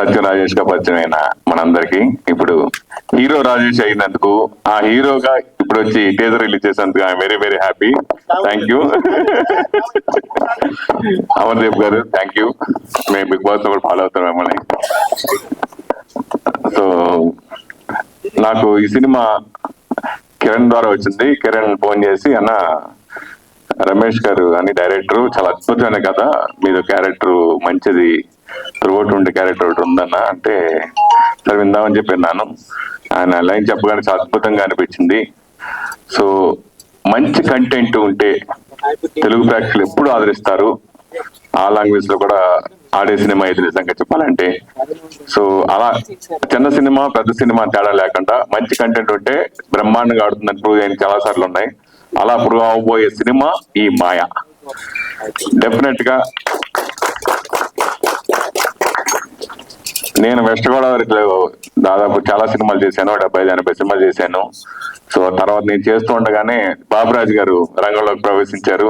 సత్య రాజేష్ గా పరిచయం అయిన మనందరికి ఇప్పుడు హీరో రాజేష్ అయినందుకు, ఆ హీరోగా ఇప్పుడు వచ్చి టీజర్ రిలీజ్ చేసినందుకు I'm very very happy. Thank you Amardeep గారు, థ్యాంక్ యూ. మేము బిగ్ బాస్ కూడా ఫాలో అవుతాం మిమ్మల్ని. సో నాకు ఈ సినిమా కిరణ్ ద్వారా వచ్చింది. కిరణ్ ఫోన్ చేసి, అన్న రమేష్ గారు అని డైరెక్టర్, చాలా అద్భుతమైన కథ, మీద క్యారెక్టర్ మంచిది, త్రూఅవుట్ ఉండే క్యారెక్టర్ ఒకటి ఉందన్న అంటే, సరే విందామని చెప్పి విన్నాను. ఆయన లైన్ చెప్పగానే చాలా అద్భుతంగా అనిపించింది. సో మంచి కంటెంట్ ఉంటే తెలుగు ప్రేక్షకులు ఎప్పుడు ఆదరిస్తారు. ఆ లాంగ్వేజ్ లో కూడా ఆడే సినిమా ఇది నిజంగా చెప్పాలంటే. సో అలా చిన్న సినిమా పెద్ద సినిమా తేడా లేకుండా మంచి కంటెంట్ ఉంటే బ్రహ్మాండంగా ఆడుతుందని ప్రూవ్ అయిన చాలా సార్లు ఉన్నాయి. అలా ప్రూవ్ అవబోయే సినిమా ఈ మాయ. డెఫినెట్ గా నేను వెస్ట్ గోదావరిలో దాదాపు చాలా సినిమాలు చేశాను, 70-80 సినిమాలు చేశాను. సో తర్వాత నేను చేస్తూ ఉండగానే బాబురాజు గారు రంగంలోకి ప్రవేశించారు.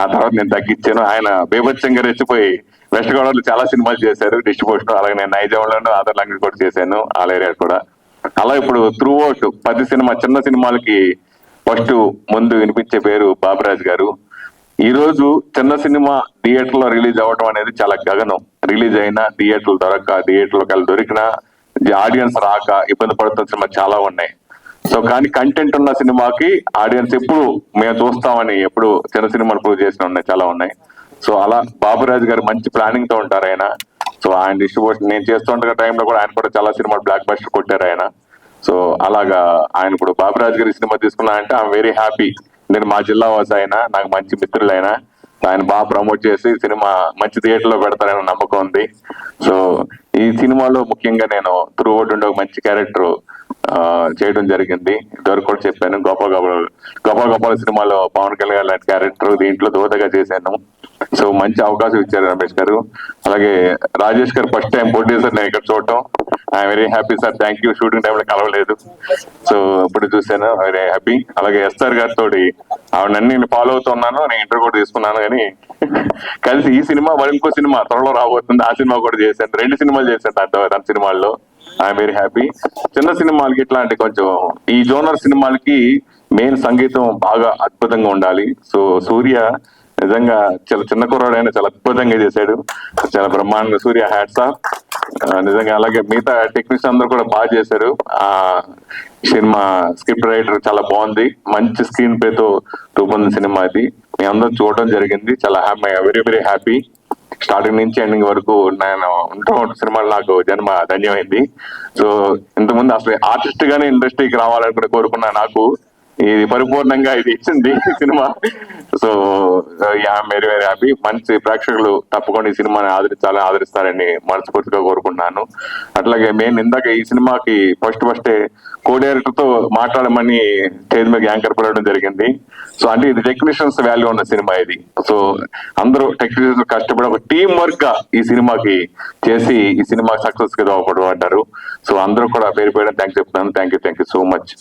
ఆ తర్వాత నేను తగ్గించాను. ఆయన బీభత్సంగా రెచ్చిపోయి వెస్ట్ గోదావరిలో చాలా సినిమాలు చేశారు డిస్ట్రిబ్యూషన్. అలాగే నేను నైజాంలోనూ ఆధార్ లాంగ్వేజ్ కూడా చేశాను, ఆల్ ఏరియా కూడా. అలా ఇప్పుడు త్రూ అవుట్ 10 సినిమా చిన్న సినిమాలకి ఫస్ట్ ముందు వినిపించే పేరు బాబురాజు గారు. ఈ రోజు చిన్న సినిమా థియేటర్ లో రిలీజ్ అవ్వడం అనేది చాలా గగనం. రిలీజ్ అయినా థియేటర్లు థియేటర్లోకి వెళ్ళి దొరికినా ఆడియన్స్ రాక ఇబ్బంది పడుతున్న సినిమా చాలా ఉన్నాయి. సో కానీ కంటెంట్ ఉన్న సినిమాకి ఆడియన్స్ ఎప్పుడు మేము చూస్తామని ఎప్పుడు చిన్న సినిమాలు ప్రూవ్ చేసిన ఉన్నాయి, చాలా ఉన్నాయి. సో అలా బాబురాజు గారు మంచి ప్లానింగ్ తో ఉంటారు ఆయన. సో ఆయన డిస్ట్రిబ్యూషన్ నేను చేస్తుంటే టైంలో కూడా ఆయన కూడా చాలా సినిమాలు బ్లాక్ బస్టర్ కొట్టారు ఆయన. సో అలాగా ఆయన ఇప్పుడు బాబురాజు గారి సినిమా తీసుకున్నా అంటే ఐఎమ్ వెరీ హ్యాపీ. నేను మా జిల్లా వాసి అయినా, నాకు మంచి మిత్రులైన ఆయన బాగా ప్రమోట్ చేసి సినిమా మంచి థియేటర్ లో పెడతారని నమ్మకం ఉంది. సో ఈ సినిమాలో ముఖ్యంగా నేను త్రూ అవుట్ ఉండే ఒక మంచి క్యారెక్టర్ చేయడం జరిగింది. ఇదివరకు కూడా చెప్పాను, గోపాల సినిమాలో పవన్ కళ్యాణ్ లాంటి క్యారెక్టర్ దీంట్లో దోతగా చేశాను. సో మంచి అవకాశం ఇచ్చారు రమేష్ గారు. అలాగే రాజేష్ గారు ఫస్ట్ టైం ప్రొడ్యూసర్ నేను ఇక్కడ చూడటం, I'm very happy sir. Thank you. Shooting టైంలో కలవలేదు, సో ఇప్పుడు చూశాను, వెరీ హ్యాపీ. అలాగే ఎస్ఆర్ గారితో ఆవిడన్నీ నేను ఫాలో అవుతున్నాను, నేను ఇంటర్వ్యూ కూడా తీసుకున్నాను. కానీ కలిసి ఈ సినిమా మరి ఇంకో సినిమా త్వరలో రాబోతుంది, ఆ సినిమా కూడా చేశాను. 2 సినిమాలు చేశాను తన సినిమాల్లో. I'm very happy. చిన్న సినిమాలకి ఇట్లాంటి కొంచెం ఈ జోనర్ సినిమాలకి మెయిన్ సంగీతం బాగా అద్భుతంగా ఉండాలి. సో సూర్య నిజంగా చాలా చిన్న కుర్రాడైనా చాలా అద్భుతంగా చేశాడు, చాలా బ్రహ్మాండంగా. సూర్య హ్యాట్స్ ఆఫ్ నిజంగా. అలాగే మిగతా టెక్నీషియన్ అందరూ కూడా బాగా చేశారు. ఆ సినిమా స్క్రిప్ట్ రైటర్ చాలా బాగుంది, మంచి స్క్రీన్ ప్లే తో రూపొందిన సినిమా అది. మీ అందరూ చూడడం జరిగింది, చాలా వెరీ వెరీ హ్యాపీ. స్టార్టింగ్ నుంచి ఎండింగ్ వరకు నేను ఉంటూ సినిమాలు నాకు జన్మ ధన్యమైంది. సో ఇంతకుముందు అసలు ఆర్టిస్ట్ గానే ఇండస్ట్రీకి రావాలని కూడా కోరుకున్నా, నాకు ఇది పరిపూర్ణంగా ఇది ఇచ్చింది cinema. So very very happy. మంచి ప్రేక్షకులు తప్పకుండా ఈ సినిమాని ఆదరిస్తారని మనస్ఫూర్తిగా కోరుకుంటున్నాను. అట్లాగే మేము ఇందాక ఈ సినిమాకి ఫస్టే కో డైరెక్టర్ తో మాట్లాడమని స్టేజ్ మీద యాంకర్ పిలవడం జరిగింది. సో అంటే ఇది టెక్నీషియన్స్ వాల్యూ ఉన్న సినిమా ఇది. సో అందరూ టెక్నీషియన్స్ కష్టపడి ఒక టీమ్ వర్క్ గా ఈ సినిమాకి చేసి ఈ సినిమా సక్సెస్ గా దోహదపడ్డారు. సో అందరూ కూడా పేరు థ్యాంక్స్ చెప్తున్నాను. Thank you so much.